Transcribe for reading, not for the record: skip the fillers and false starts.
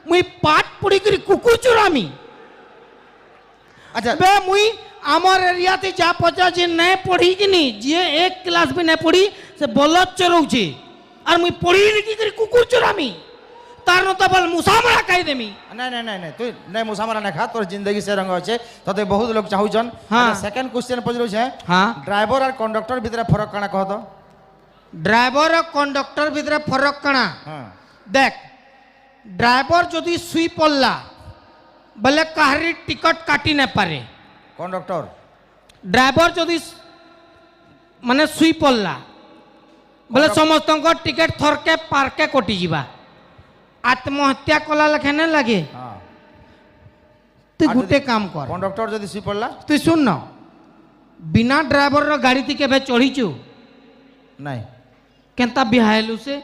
মুই পাঠ পড়ি করি কুকুর চোরামি আচ্ছা বে মুই আমার এরিয়াতে যা পচাছে নাই পড়ি কিনি যে এক ক্লাস भी নাই পড়ি সে বলদ চরৌছে আর মুই পড়ি কি করি কুকুর চোরামি তার নতা বল মুসামরা খাই দেমি নাই নাই নাই নাই তুই নাই মুসামারা না খা তোর জিন্দগি সে রঙ আছে তোতে বহুত লোক চাহুছন হ্যাঁ। সেকেন্ড क्वेश्चन পজরুছে হ্যাঁ ড্রাইভার আর কন্ডক্টর ভিতরে ফরক কানা কহ তো ড্রাইভার আর কন্ডক্টর ভিতরে ফরক কানা হ্যাঁ দেখ ড্রাইভার যদি শুই পড়লা বলে কাহারি টিকট কাটি না পারে কন্ডক্টর ড্রাইভার যদি মানে শুই পড়লা বলে সমস্ত টিকেট থরকে পার্কে কটি যা আত্মহত্যা কলা লেখে না লাগে হ্যাঁ তুই আর গোটে যদি- কাম কর কন্ডক্টর যদি শুই পড়লা তুই শুন না বিনা ড্রাইভর গাড়ি থেকে চড়িছু নাই কেনতা বিহাইলু সে